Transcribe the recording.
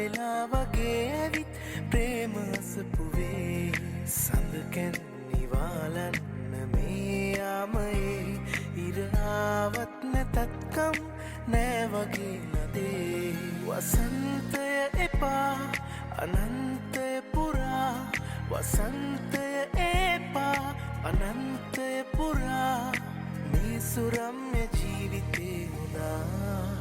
වෙලා වගේ ඇවිත් ප්‍රේම අසපුවේ සඳකැන් නිවාලන්න මේ යාමයේ ඉරාවත් නැතත්කම් නෑ වගේ නදේ වසන්තය එපා අනන්තය පුරා වසන්තය එපා අනන්තය පුරා මේ සුරම්‍ය ජීවිතේ උනා